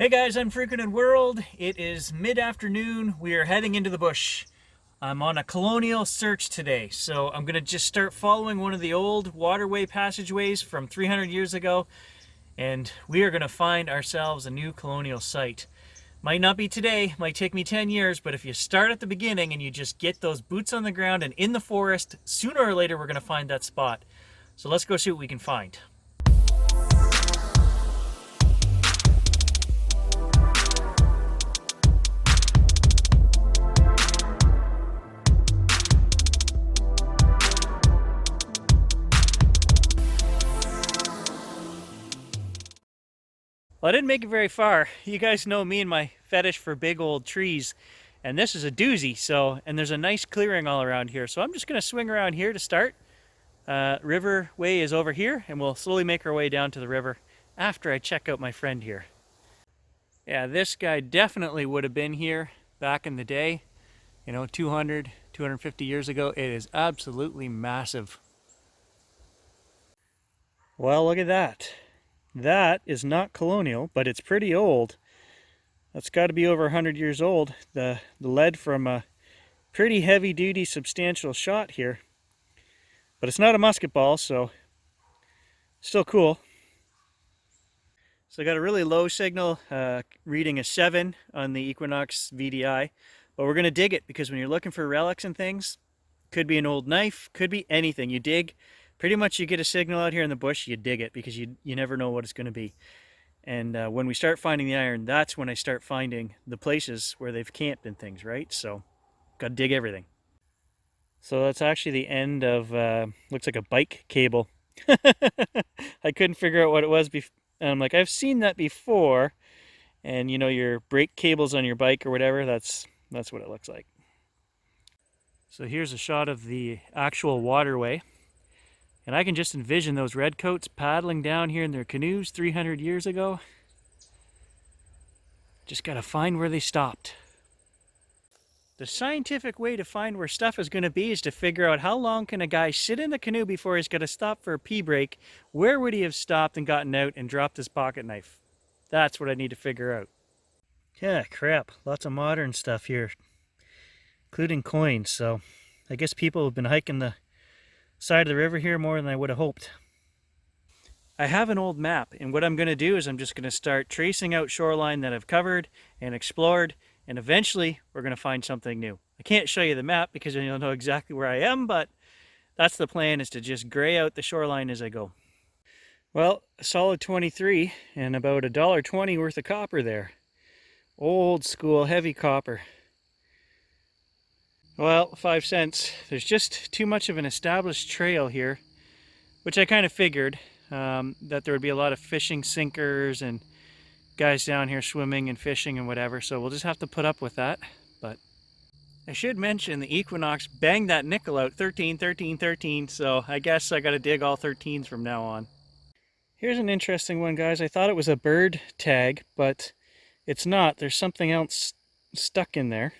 Hey guys, Unfrequented World. It is mid-afternoon. We are heading into the bush. I'm on a colonial search today, so I'm going to just start following one of the old waterway passageways from 300 years ago, and we are going to find ourselves a new colonial site. Might not be today, might take me 10 years, but if you start at the beginning and you just get those boots on the ground and in the forest, sooner or later we're going to find that spot. So let's go see what we can find. Well, I didn't make it very far. You guys know me and my fetish for big old trees, and this is a doozy, and there's a nice clearing all around here. So I'm just gonna swing around here to start. River way is over here, and we'll slowly make our way down to the river after I check out my friend here. Yeah, this guy definitely would have been here back in the day, 200, 250 years ago. It is absolutely massive. Well, look at that. That is not colonial, but it's pretty old. That's got to be over 100 years old. The lead from a pretty heavy-duty, substantial shot here. But it's not a musket ball, so still cool. So I got a really low signal, reading a 7 on the Equinox VDI. But we're going to dig it, because when you're looking for relics and things, could be an old knife, could be anything. You dig. Pretty much you get a signal out here in the bush, you dig it, because you never know what it's going to be. And when we start finding the iron, that's when I start finding the places where they've camped and things, right? So, gotta dig everything. So that's actually the end of, looks like a bike cable. I couldn't figure out what it was, and I'm like, I've seen that before. And your brake cables on your bike or whatever, that's what it looks like. So here's a shot of the actual waterway. And I can just envision those redcoats paddling down here in their canoes 300 years ago. Just gotta find where they stopped. The scientific way to find where stuff is gonna be is to figure out how long can a guy sit in the canoe before he's gotta stop for a pee break. Where would he have stopped and gotten out and dropped his pocket knife? That's what I need to figure out. Yeah, crap. Lots of modern stuff here, including coins. So I guess people have been hiking the side of the river here more than I would have hoped. I have an old map, and what I'm going to do is I'm just going to start tracing out shoreline that I've covered and explored, and eventually we're going to find something new. I can't show you the map because you'll know exactly where I am, but that's the plan, is to just gray out the shoreline as I go. Well, a solid 23 and about $1.20 worth of copper there. Old school heavy copper. Well, 5 cents. There's just too much of an established trail here, which I kind of figured, that there would be a lot of fishing sinkers and guys down here swimming and fishing and whatever, so we'll just have to put up with that. But I should mention the Equinox banged that nickel out 13, 13, 13, so I guess I got to dig all 13s from now on. Here's an interesting one, guys. I thought it was a bird tag, but it's not. There's something else stuck in there.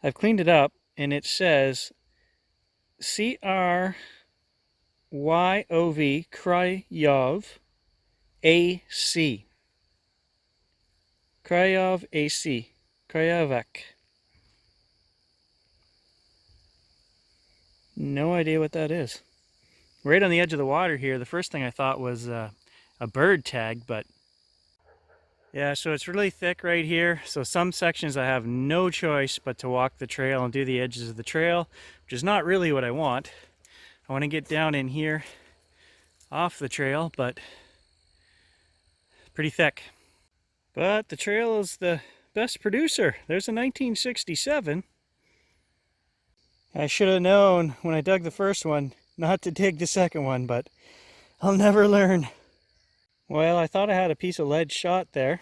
I've cleaned it up, and it says Kryov, Kryov AC. Kryov AC. Kryovak. No idea what that is. Right on the edge of the water here, the first thing I thought was a bird tag, but yeah, so it's really thick right here. So some sections I have no choice but to walk the trail and do the edges of the trail, which is not really what I want. I want to get down in here off the trail, but pretty thick. But the trail is the best producer. There's a 1967. I should have known when I dug the first one not to dig the second one, but I'll never learn. Well, I thought I had a piece of lead shot there,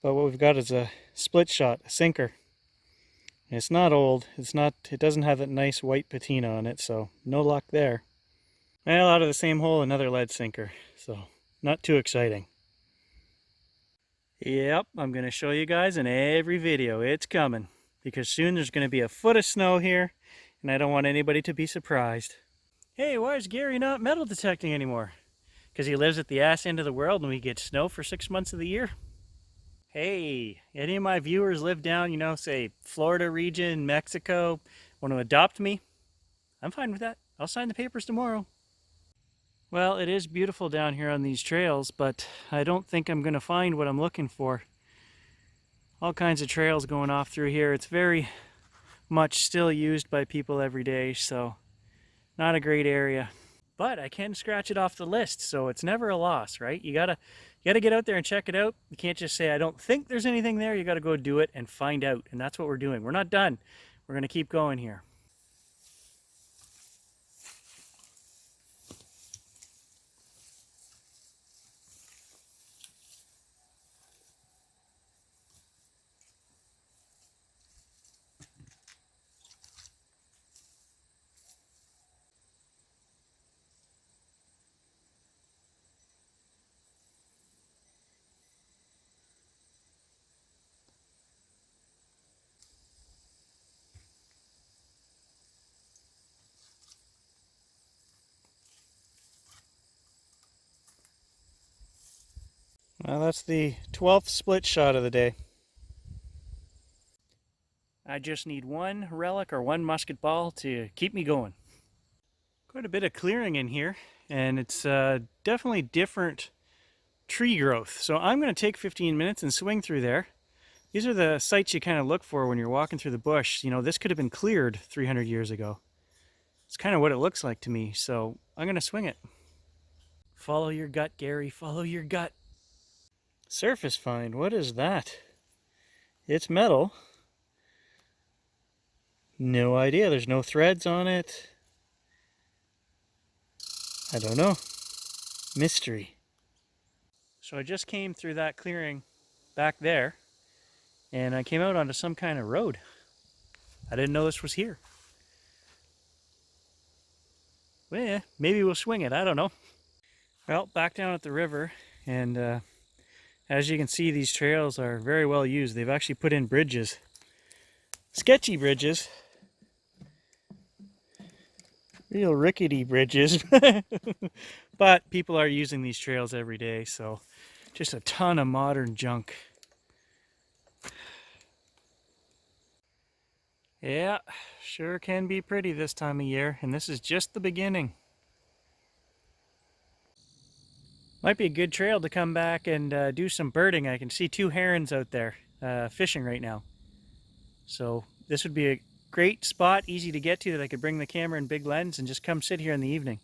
but what we've got is a split shot, a sinker. It's not old, it doesn't have that nice white patina on it, so no luck there. Well, out of the same hole, another lead sinker, so not too exciting. Yep, I'm going to show you guys in every video. It's coming, because soon there's going to be a foot of snow here, and I don't want anybody to be surprised. Hey, why is Gary not metal detecting anymore? Because he lives at the ass end of the world and we get snow for 6 months of the year? Hey, any of my viewers live down, say Florida region, Mexico, want to adopt me? I'm fine with that. I'll sign the papers tomorrow. Well, it is beautiful down here on these trails, but I don't think I'm going to find what I'm looking for. All kinds of trails going off through here. It's very much still used by people every day, so not a great area. But I can scratch it off the list, so it's never a loss, right? You gotta get out there and check it out. You can't just say, I don't think there's anything there. You gotta go do it and find out. And that's what we're doing. We're not done. We're gonna keep going here. Well, that's the 12th split shot of the day. I just need one relic or one musket ball to keep me going. Quite a bit of clearing in here, and it's definitely different tree growth. So I'm going to take 15 minutes and swing through there. These are the sites you kind of look for when you're walking through the bush. This could have been cleared 300 years ago. It's kind of what it looks like to me, so I'm going to swing it. Follow your gut, Gary, follow your gut. Surface find, what is that? It's metal. No idea, there's no threads on it. I don't know. Mystery. So I just came through that clearing back there, and I came out onto some kind of road. I didn't know this was here. Well, yeah, maybe we'll swing it, I don't know. Well, back down at the river, and as you can see, these trails are very well used. They've actually put in bridges. Sketchy bridges. Real rickety bridges. But people are using these trails every day, so just a ton of modern junk. Yeah, sure can be pretty this time of year, and this is just the beginning. Might be a good trail to come back and do some birding. I can see two herons out there fishing right now. So this would be a great spot, easy to get to, that I could bring the camera and big lens and just come sit here in the evening.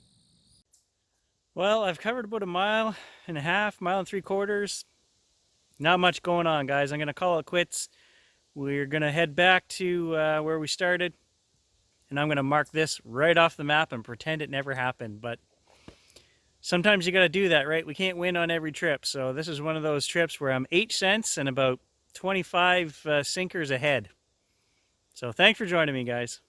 Well, I've covered about 1.5 miles, 1.75 miles. Not much going on, guys. I'm going to call it quits. We're going to head back to where we started, and I'm going to mark this right off the map and pretend it never happened. But sometimes you got to do that, right? We can't win on every trip. So this is one of those trips where I'm 8 cents and about 25 sinkers ahead. So thanks for joining me, guys.